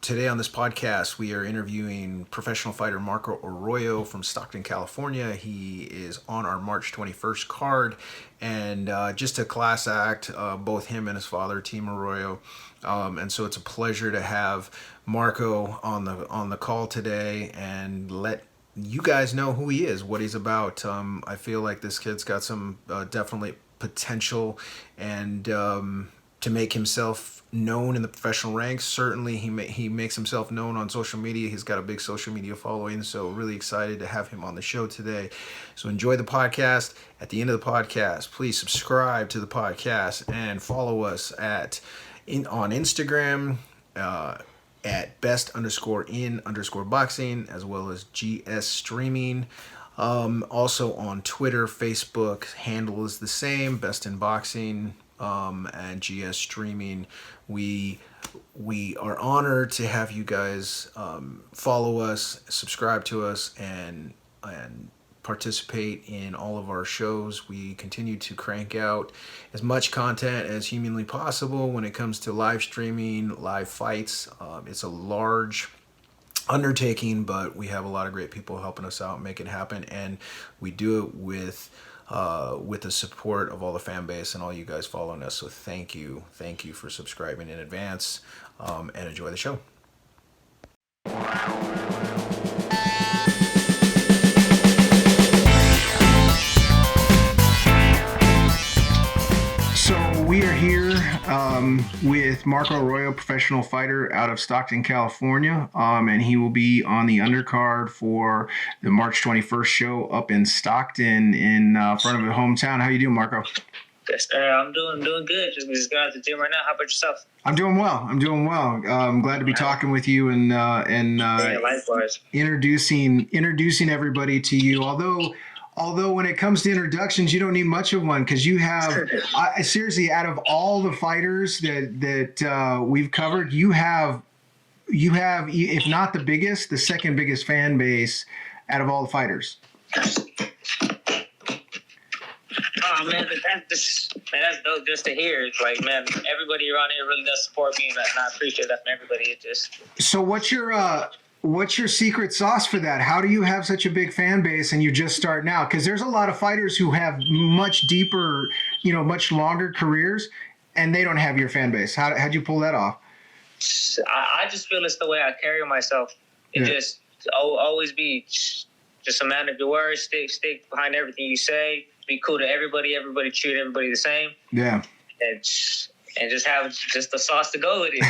today on this podcast, we are interviewing professional fighter Marco Arroyo from Stockton, California. He is on our March 21st card, and just a class act, both him and his father, Team Arroyo. And so it's a pleasure to have Marco on the call today and let you guys know who he is, what he's about. I feel like this kid's got some definitely potential, and to make himself known in the professional ranks. Certainly he makes himself known on social media. He's got a big social media following, so really excited to have him on the show today. So enjoy the podcast. At the end of the podcast, please subscribe to the podcast and follow us on Instagram at best_in_boxing, as well as GS Streaming. Also on Twitter, Facebook, handle is the same, Best in Boxing, and GS Streaming. We are honored to have you guys follow us, subscribe to us, and participate in all of our shows. We continue to crank out as much content as humanly possible when it comes to live streaming, live fights. It's a large undertaking, but we have a lot of great people helping us out, make it happen, and we do it with the support of all the fan base and all you guys following us. So thank you for subscribing in advance, and enjoy the show. So we are here with Marco Arroyo, professional fighter out of Stockton, California, and he will be on the undercard for the March 21st show up in Stockton in front of his hometown. How you doing, Marco? Yes, I'm doing good. Just got out the gym right now. How about yourself? I'm doing well. I'm glad to be talking with you and yeah, likewise. introducing everybody to you. Although when it comes to introductions, you don't need much of one, because you have seriously, out of all the fighters that we've covered, you have, if not the biggest, the second biggest fan base out of all the fighters. Oh man, that's dope just to hear. It's like, man, everybody around here really does support me, and I appreciate that from everybody. It just. So what's your secret sauce for that? How do you have such a big fan base and you just start now? Because there's a lot of fighters who have much deeper, much longer careers, and they don't have your fan base. How'd you pull that off? I just feel it's the way I carry myself. It just always be just a man of your word. Stick behind everything you say. Be cool to everybody. Everybody treat everybody the same. Yeah. And just have just the sauce to go with it.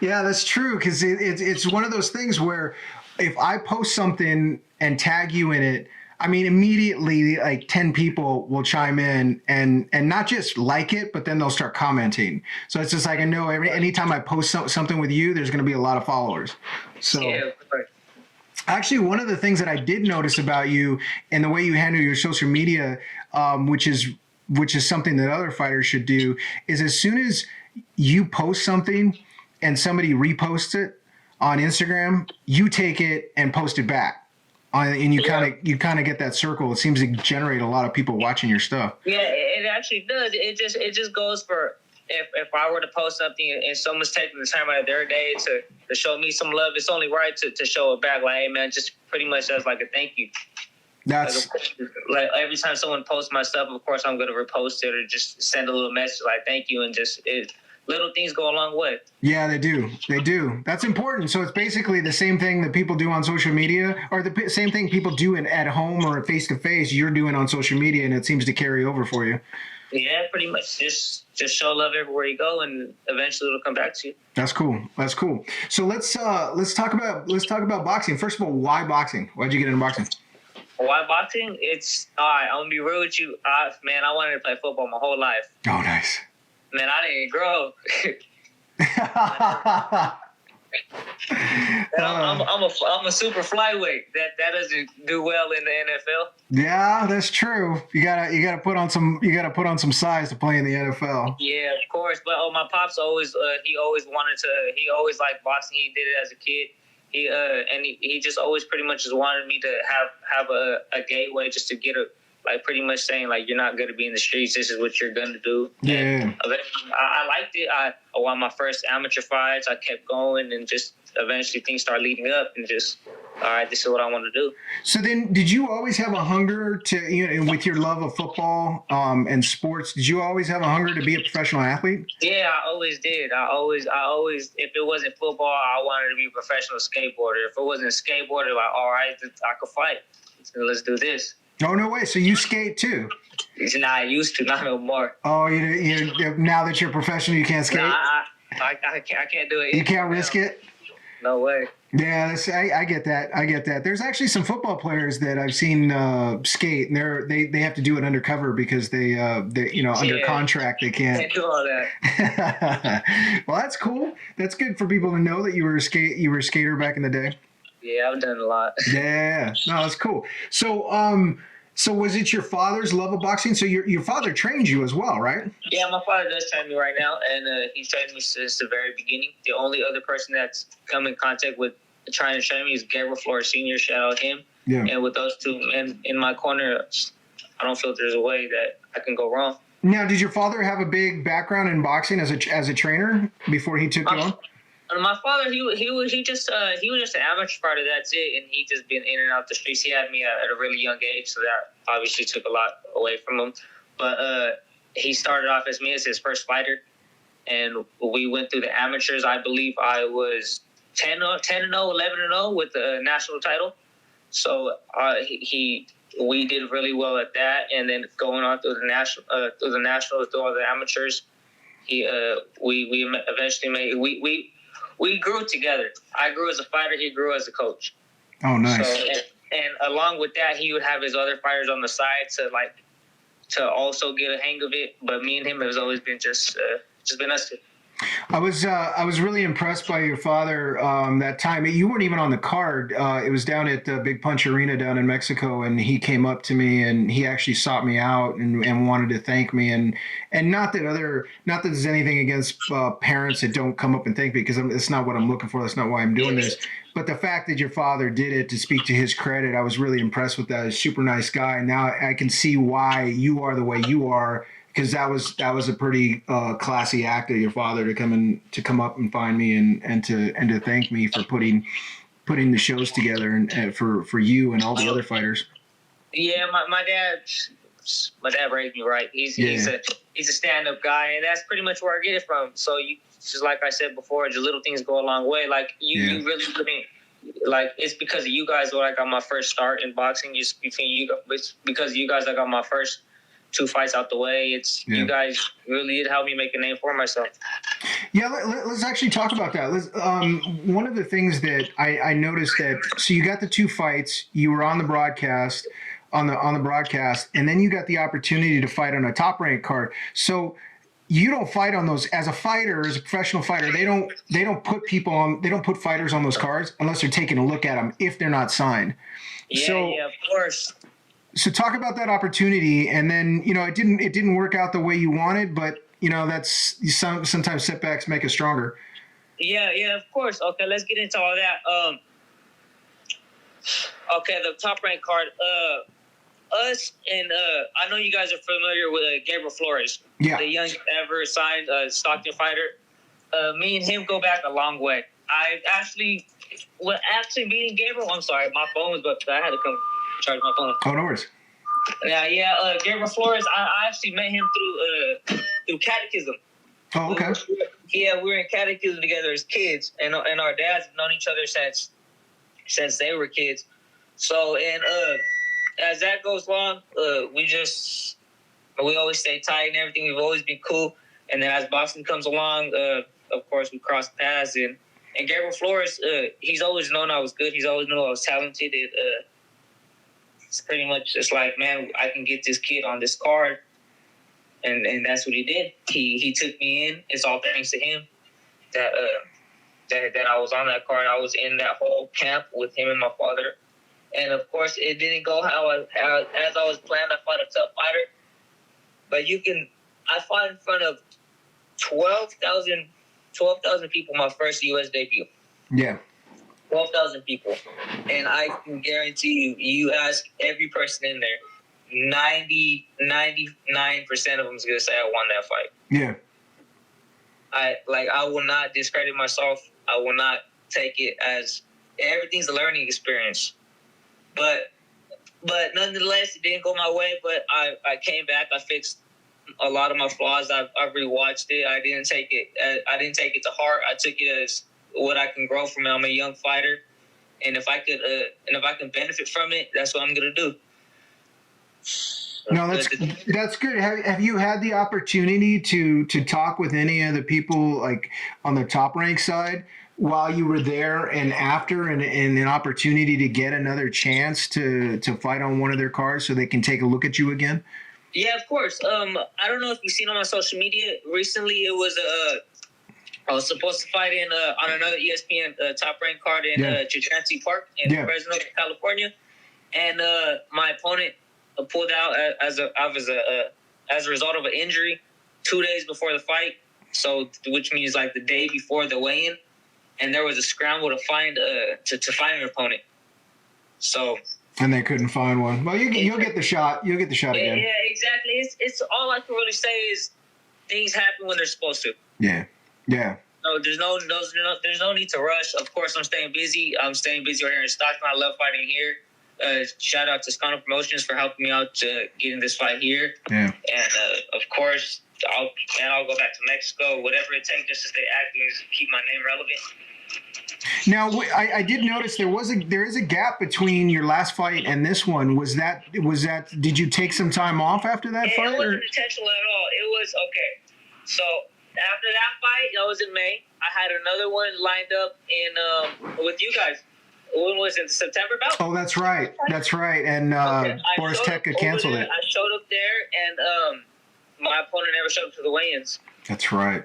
Yeah, that's true, because it's one of those things where if I post something and tag you in it, I mean, immediately like 10 people will chime in and not just like it, but then they'll start commenting. So it's just like, I know anytime I post something with you, there's going to be a lot of followers. So yeah, right. Actually, one of the things that I did notice about you and the way you handle your social media, which is something that other fighters should do, is as soon as you post something and somebody reposts it on Instagram, you take it and post it back, and you kind of get that circle. It seems to generate a lot of people watching your stuff. Yeah, it actually does. It just goes for if I were to post something and someone's taking the time out of their day to show me some love, it's only right to show it back. Like, hey man, just pretty much as like a thank you. That's like every time someone posts my stuff, of course I'm gonna repost it or just send a little message like thank you, and just little things go a long way. Yeah, they do. That's important. So it's basically the same thing that people do on social media, or the same thing people do at home or face to face. You're doing on social media, and it seems to carry over for you. Yeah, pretty much. Just show love everywhere you go, and eventually it'll come back to you. That's cool. So let's talk about boxing. First of all, why boxing? Why'd you get into boxing? Why boxing? I'm gonna be real with you. Man, I wanted to play football my whole life. Oh, nice. Man, I didn't grow. I'm a super flyweight. That doesn't do well in the NFL. Yeah, that's true. You gotta put on some size to play in the NFL. Yeah, of course. But my pops always he always liked boxing. He did it as a kid. He just always pretty much just wanted me to have a gateway just to get like pretty much saying like you're not gonna be in the streets. This is what you're gonna do. Yeah. I liked it. I won my first amateur fights. I kept going, and just eventually things started leading up, and just all right, this is what I want to do. So then, did you always have a hunger to, you know, with your love of football and sports? Did you always have a hunger to be a professional athlete? Yeah, I always did. I always. If it wasn't football, I wanted to be a professional skateboarder. If it wasn't a skateboarder, like all right, I could fight. So let's do this. Oh, no way. So you skate too? I used to, not no more. Oh, you now that you're professional, you can't skate? I can't do it. You can't risk it? No way. Yeah, I get that. I get that. There's actually some football players that I've seen skate, and they have to do it undercover because they under contract they can't do all that. Well, that's cool. That's good for people to know that you were a skater back in the day. Yeah, I've done a lot. Yeah, no, that's cool. So, so was it your father's love of boxing? So your father trained you as well, right? Yeah, my father does train me right now, and he's trained me since the very beginning. The only other person that's come in contact with trying to train me is Gabriel Flores Sr. Shout out him. Yeah. And with those two in my corner, I don't feel there's a way that I can go wrong. Now, did your father have a big background in boxing as a trainer before he took you on? My father, he was just an amateur fighter. That's it, and he just been in and out the streets. He had me at a really young age, so that obviously took a lot away from him. But he started off as me as his first fighter, and we went through the amateurs. I believe I was 10-0, 11-0 with the national title. So we did really well at that, and then going on through the nationals, through all the amateurs, we eventually made we grew together. I grew as a fighter. He grew as a coach. Oh, nice. So, and along with that, he would have his other fighters on the side to also get a hang of it. But me and him has always been just been us two. I was really impressed by your father that time. You weren't even on the card. It was down at the Big Punch Arena down in Mexico, and he came up to me and he actually sought me out and wanted to thank me. And not that there's anything against parents that don't come up and thank me, because it's not what I'm looking for. That's not why I'm doing this. But the fact that your father did it, to speak to his credit, I was really impressed with that. He's a super nice guy. Now I can see why you are the way you are. Because that was a pretty classy act of your father to come up and find me and to thank me for putting the shows together and for you and all the other fighters. Yeah, my dad raised me right. He's a stand-up guy, and that's pretty much where I get it from. So just like I said before, just little things go a long way. Like you really couldn't. Like it's because of you guys where I got my first start in boxing. It's because of you guys I got my first 2 fights out the way. You guys really did help me make a name for myself. Yeah, let's actually talk about that. One of the things that I noticed so you got the 2 fights, you were on the broadcast, and then you got the opportunity to fight on a top ranked card. So you don't fight on those as a fighter, as a professional fighter. They don't put fighters on those cards unless they're taking a look at them if they're not signed. Yeah, of course. So talk about that opportunity, and then it didn't work out the way you wanted, but that's sometimes setbacks make us stronger. Yeah, of course. Okay, let's get into all that. Okay, the top ranked card. Us and I know you guys are familiar with Gabriel Flores, the youngest ever signed Stockton fighter. Me and him go back a long way. I actually meeting Gabriel. I'm sorry, my phone was up. I had to come charge my phone. Oh, no worries. Yeah. Gabriel Flores. I actually met him through catechism. Oh, okay. We were in catechism together as kids, and our dads have known each other since they were kids. So, and as that goes along, we always stay tight and everything. We've always been cool. And then as boxing comes along, of course, we cross paths. And Gabriel Flores, he's always known I was good. He's always known I was talented. It's pretty much just like, man, I can get this kid on this card. And that's what he did. He took me in. It's all thanks to him that I was on that card. I was in that whole camp with him and my father. And of course, it didn't go as I was planned. I fought a tough fighter, but I fought in front of 12,000 people my first U.S. debut. Yeah. 12,000 people. And I can guarantee you ask every person in there, 99% of them is gonna say I won that fight. Yeah. I will not discredit myself. I will not take it as everything's a learning experience. But nonetheless, it didn't go my way. But I came back. I fixed a lot of my flaws. I rewatched it. I didn't take it to heart. I took it as what I can grow from it. I'm a young fighter, and if I can benefit from it, that's what I'm gonna do. No, that's good. Have you had the opportunity to talk with any of the people like on the Top Rank side while you were there and after, and an opportunity to get another chance to fight on one of their cards so they can take a look at you again? Yeah, of course. I don't know if you've seen on my social media recently. It was I was supposed to fight in on another ESPN Top Rank card in Chichansi Park in Fresno, California, and my opponent pulled out as a result of an injury 2 days before the fight. So, which means like the day before the weigh-in, and there was a scramble to find an opponent. So. And they couldn't find one. Well, you'll get the shot. You'll get the shot again. Yeah, exactly. It's all I can really say is things happen when they're supposed to. Yeah. So there's no need to rush. Of course, I'm staying busy. I'm staying busy right here in Stockton. I love fighting here. Shout out to Scano Promotions for helping me out getting this fight here. Yeah. And of course, I'll go back to Mexico. Whatever it takes just to stay active and keep my name relevant. Now, I did notice there is a gap between your last fight and this one. Was that? Did you take some time off after that fight? It wasn't intentional at all. It was okay. So after that fight, that was in May. I had another one lined up in with you guys. When was it? September bout? Oh, that's right. And Borizteca canceled it. I showed up there, and my opponent never showed up to the weigh-ins. That's right.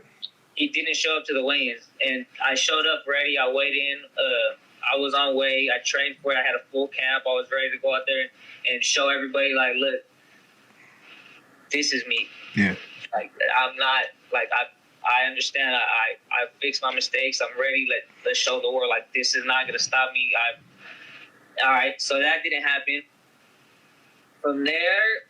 He didn't show up to the weigh-ins, and I showed up ready. I weighed in. I was on way. I trained for it. I had a full camp. I was ready to go out there and show everybody, like, look, this is me. Yeah. Like, I'm not, like, I understand. I fixed my mistakes. I'm ready. Let's show the world, like, this is not going to stop me. All right, so that didn't happen. From there,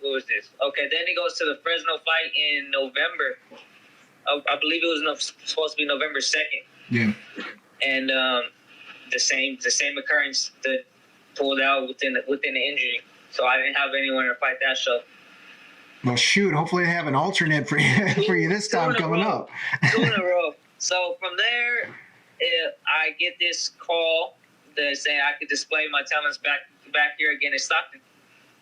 what was this? Okay, then it goes to the Fresno fight in November. I believe it was supposed to be November 2nd. Yeah. And the same occurrence that pulled out within the injury. So I didn't have anyone to fight that show. Well, shoot. Hopefully they have an alternate for you this time coming up. 2 in a row. So from there, I get this call that saying I could display my talents back here again in Stockton.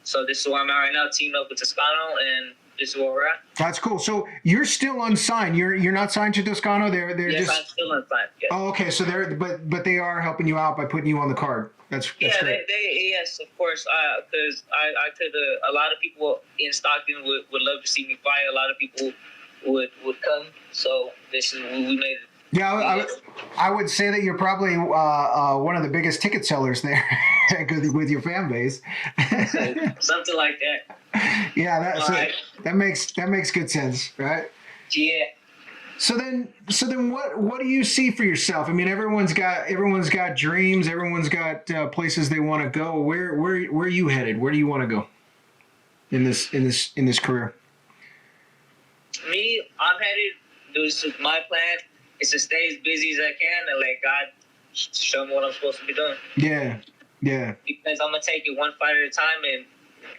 So this is where I'm at right now, teamed up with Toscano, and this is where we're at. That's cool. So you're still unsigned. You're not signed to Toscano. They're yes, just. I'm still unsigned. Yes. Oh, okay. So but they are helping you out by putting you on the card. That's great. Yes, of course. Because I could. A lot of people in Stockton would love to see me fight. A lot of people would come. So this is we made it. Yeah, I would say that you're probably one of the biggest ticket sellers there with your fan base. Something like that. Yeah, that makes good sense, right? Yeah. So then what do you see for yourself? I mean, everyone's got dreams. Everyone's got places they want to go. Where are you headed? Where do you want to go in this career? Me, I'm headed. This is my plan. Is to stay as busy as I can and let God show me what I'm supposed to be doing. Yeah. Because I'm gonna take it one fight at a time and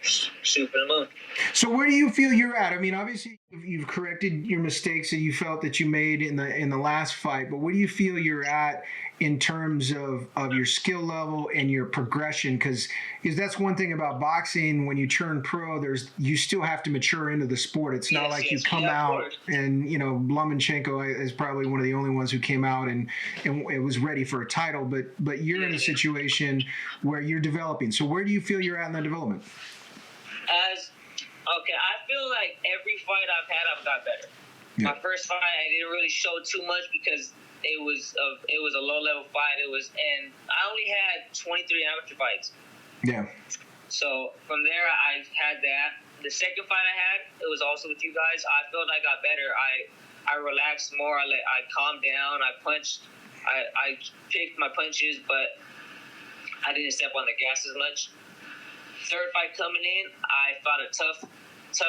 shoot for the moon. So where do you feel you're at? I mean, obviously you've corrected your mistakes that you felt that you made in the last fight, but where do you feel you're at in terms of your skill level and your progression? Because that's one thing about boxing. When you turn pro, you still have to mature into the sport. It's not like you come out and, Lomachenko is probably one of the only ones who came out and it was ready for a title, but you're in a situation where you're developing. So where do you feel you're at in that development? Okay, I feel like every fight I've had, I've got better. Yeah. My first fight, I didn't really show too much because it was a low level fight. And I only had 23 amateur fights. Yeah. So from there, I had that. The second fight I had, it was also with you guys. I felt I got better. I relaxed more. I calmed down. I punched. I picked my punches, but I didn't step on the gas as much. third fight coming in, I fought a tough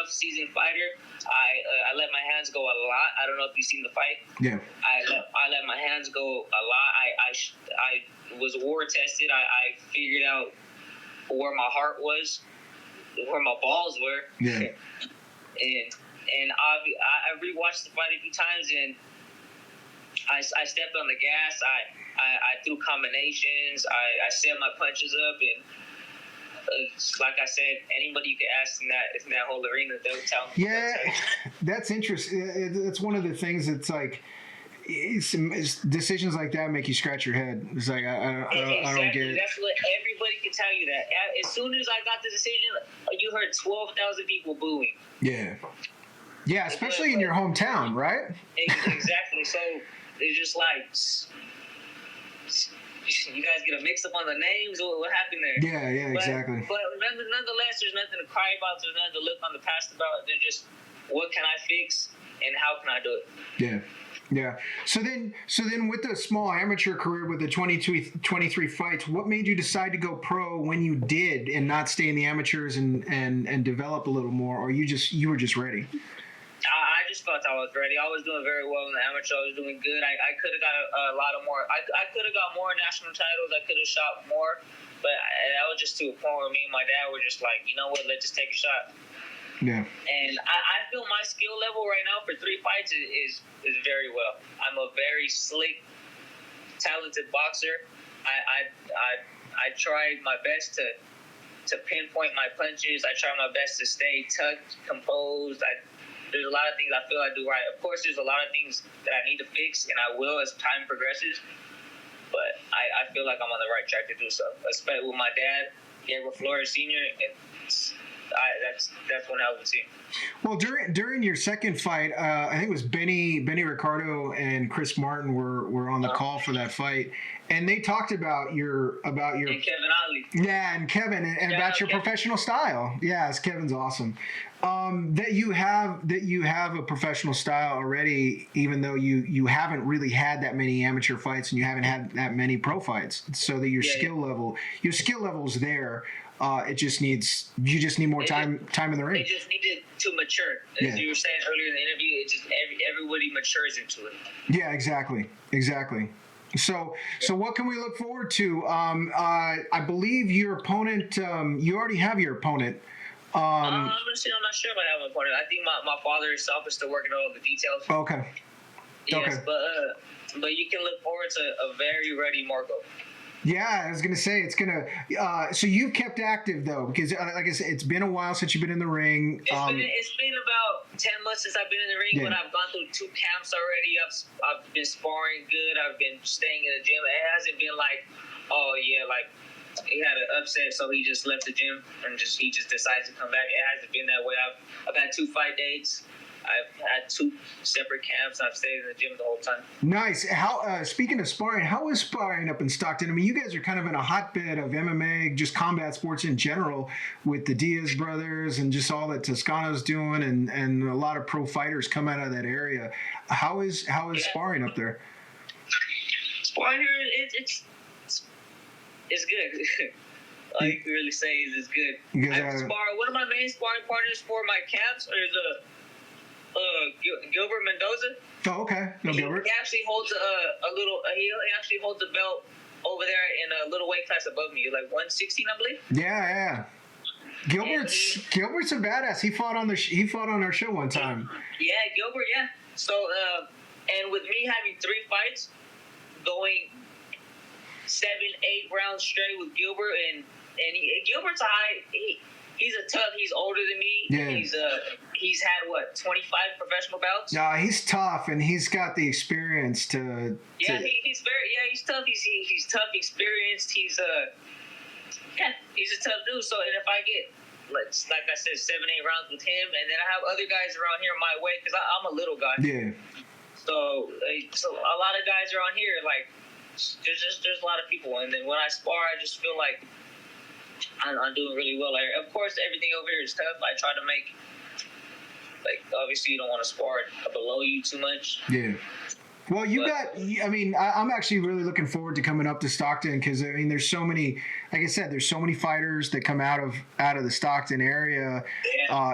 seasoned fighter. I let my hands go a lot. I don't know if you've seen the fight. Yeah. I let my hands go a lot. I was war tested. I figured out where my heart was, where my balls were. Yeah. and I rewatched the fight a few times, and I stepped on the gas. I threw combinations. I set my punches up, and like I said, anybody you can ask in that whole arena, they'll tell me. Yeah, that's interesting. It's one of the things that's like, it's decisions like that make you scratch your head. It's like, I don't get it. That's what everybody can tell you that. As soon as I got the decision, you heard 12,000 people booing. Yeah. Yeah, especially in your hometown, right? Exactly. So it's just like, you guys get a mix up on the names. What happened there? Yeah, exactly. But nonetheless, there's nothing to cry about. There's nothing to look on the past about. There's just, what can I fix and how can I do it? Yeah. So then with the small amateur career with the 23 fights, what made you decide to go pro when you did and not stay in the amateurs and develop a little more, or you were just ready? I just felt I was ready. I was doing very well in the amateur. I was doing good. I could have got a lot of more. I could have got more national titles. I could have shot more, but that was just to a point where me and my dad were just like, you know what, let's just take a shot. Yeah. And I feel my skill level right now for 3 fights is very well. I'm a very slick, talented boxer. I tried my best to pinpoint my punches. I try my best to stay tucked, composed. There's a lot of things I feel I do right. Of course, there's a lot of things that I need to fix, and I will as time progresses. But I feel like I'm on the right track to do so. Especially with my dad, Gabriel Flores Sr., and that's one hell of a team. Well, during your second fight, I think it was Benny Ricardo and Chris Martin were on the call for that fight, and they talked about your and Kevin Ali. Yeah, and Kevin and about your professional style. Yes, Kevin's awesome. That you have a professional style already, even though you haven't really had that many amateur fights and you haven't had that many pro fights. So that your skill level is there. You just need more time in the ring. They just needed to mature. As you were saying earlier in the interview, it just everybody matures into it. Yeah, exactly. So what can we look forward to? I believe your opponent. You already have your opponent. I'm not sure if I have an opponent. I think my father himself is still working on all the details. Okay. Yes, but you can look forward to a very ready Marco. Yeah, I was gonna say it's gonna. So you've kept active though, because like I said, it's been a while since you've been in the ring. It's been about 10 months since I've been in the ring, but I've gone through 2 camps already. I've been sparring good. I've been staying in the gym. It hasn't been like, oh yeah, like he had an upset, so he just left the gym and he just decided to come back. It hasn't been that way. I've had 2 fight dates. I've had 2 separate camps. I've stayed in the gym the whole time. Nice. How? Speaking of sparring, how is sparring up in Stockton? I mean, you guys are kind of in a hotbed of MMA, just combat sports in general, with the Diaz brothers and just all that Toscano's doing, and a lot of pro fighters come out of that area. How is sparring up there? Sparring here, it's good. All you can really say is it's good. I spar. One of my main sparring partners for my camps is Gilbert Mendoza. Oh, okay. No, Gilbert. He actually holds a little. He actually holds a belt over there in a little weight class above me, like 116, I believe. Yeah. Gilbert's a badass. He fought on our show one time. Yeah, Gilbert. Yeah. So, and with me having 3 fights, going 7-8 rounds straight with Gilbert, and Gilbert's a high. He's a tough. He's older than me. Yeah. He's had 25 professional bouts. No, he's tough, and he's got the experience to. He's tough. He's tough, experienced. He's a tough dude. So, and if I get like I said, 7-8 rounds with him, and then I have other guys around here my way because I'm a little guy. Yeah. So a lot of guys around here, like there's a lot of people, and then when I spar, I just feel like I'm doing really well. Like, of course, everything over here is tough. I try to make, like, obviously you don't want to spar below you too much. Yeah. Well, I'm actually really looking forward to coming up to Stockton because I mean, there's so many, like I said, there's so many fighters that come out of the Stockton area.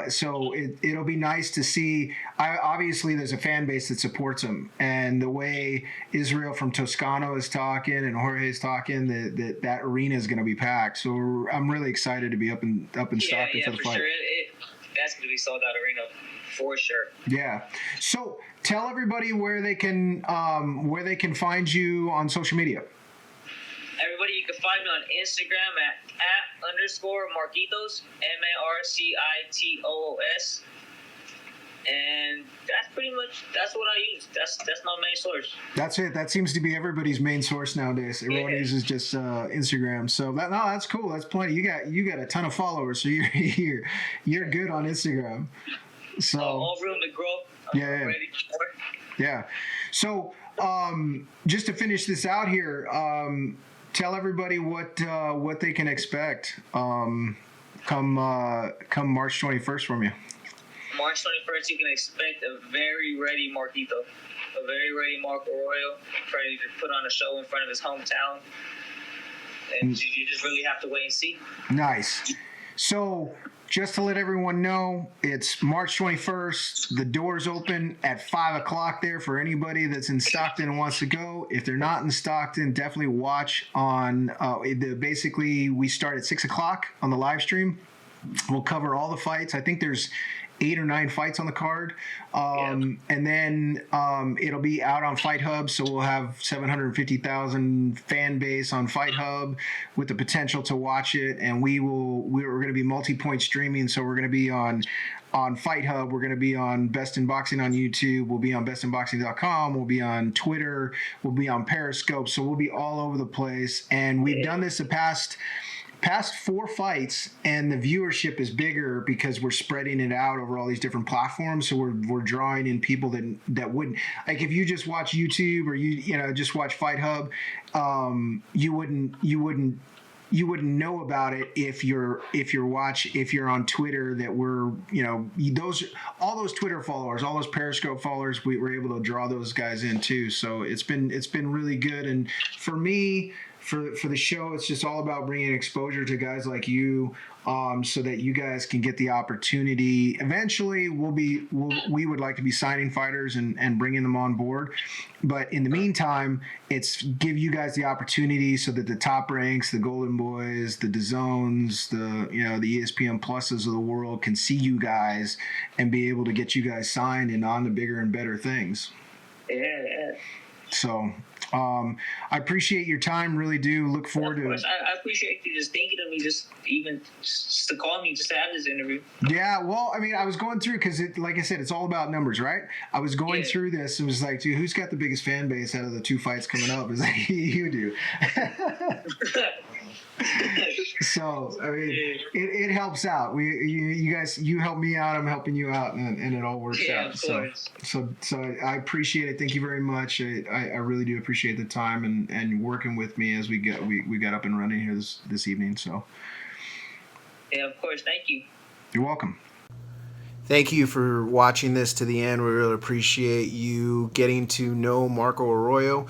So it'll be nice to see. Obviously, there's a fan base that supports them, and the way Israel from Toscano is talking and Jorge is talking, that arena is going to be packed. So I'm really excited to be up in Stockton for the fight. Sure. That's going to be sold out arena for sure. Yeah. So tell everybody where they can find you on social media. Everybody, you can find me on Instagram at _Marquitos, MARCITOOS. And that's what I use. That's my main source. That's it. That seems to be everybody's main source nowadays. Everyone uses just Instagram. So that's cool. That's plenty. You got a ton of followers, so you're good on Instagram. So all room to grow. I'm ready for it. Yeah. So just to finish this out here, tell everybody what they can expect come March 21st from you. March 21st, you can expect a very ready Marquito, a very ready Marco Arroyo, ready to put on a show in front of his hometown. And you just really have to wait and see. Nice. So just to let everyone know, it's March 21st. The doors open at 5 o'clock there for anybody that's in Stockton and wants to go. If they're not in Stockton, definitely watch on basically we start at 6 o'clock on the live stream. We'll cover all the fights. I think there's 8 or 9 fights on the card. And then it'll be out on Fight Hub, so we'll have 750,000 fan base on Fight Hub with the potential to watch it. And we're going to be multi-point streaming, so we're going to be on Fight Hub. We're going to be on Best in Boxing on YouTube. We'll be on bestinboxing.com. We'll be on Twitter. We'll be on Periscope. So we'll be all over the place. And we've done this the past 4 fights, and the viewership is bigger because we're spreading it out over all these different platforms. So we're drawing in people that wouldn't, like, if you just watch YouTube or you just watch Fight Hub, you wouldn't know about it if you're on Twitter. That we're all those Twitter followers, all those Periscope followers, we were able to draw those guys in too. So it's been really good. And for me, for the show, it's just all about bringing exposure to guys like you, so that you guys can get the opportunity. Eventually, we would like to be signing fighters and bringing them on board. But in the meantime, it's give you guys the opportunity so that the Top Ranks, the Golden Boys, the DAZNs, the ESPN Pluses of the world can see you guys and be able to get you guys signed and on to bigger and better things. Yeah. So I appreciate your time, really do. Look forward to it. I appreciate you just thinking of me, just to call me, just to have this interview. Yeah, well, I mean, I was going through, because like I said, it's all about numbers, right? I was going through this and was like, dude, who's got the biggest fan base out of the 2 fights coming up? It's like, you do. So I mean, it helps out. You guys help me out. I'm helping you out, and it all works out. So I appreciate it. Thank you very much. I really do appreciate the time and working with me as we got up and running here this evening. So yeah, of course. Thank you. You're welcome. Thank you for watching this to the end. We really appreciate you getting to know Marco Arroyo.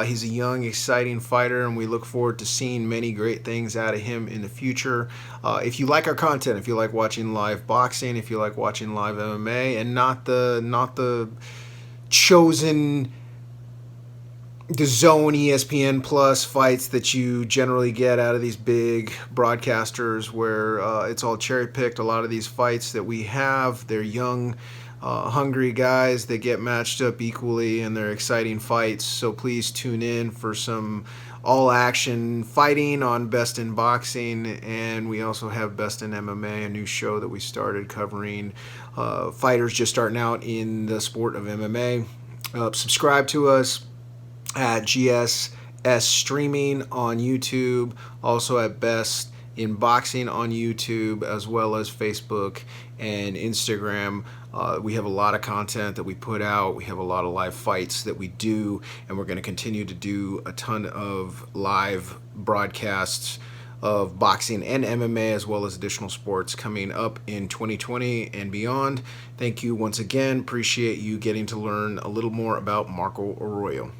He's a young, exciting fighter, and we look forward to seeing many great things out of him in the future. If you like our content, if you like watching live boxing, if you like watching live MMA, and not the chosen DAZN, ESPN Plus fights that you generally get out of these big broadcasters where it's all cherry-picked. A lot of these fights that we have, they're young, hungry guys that get matched up equally, and they're exciting fights. So please tune in for some all-action fighting on Best in Boxing, and we also have Best in MMA, a new show that we started covering fighters just starting out in the sport of MMA. Subscribe to us at GSS Streaming on YouTube, also at Best in Boxing on YouTube, as well as Facebook and Instagram. We have a lot of content that we put out. We have a lot of live fights that we do, and we're going to continue to do a ton of live broadcasts of boxing and MMA, as well as additional sports coming up in 2020 and beyond. Thank you once again. Appreciate you getting to learn a little more about Marco Arroyo.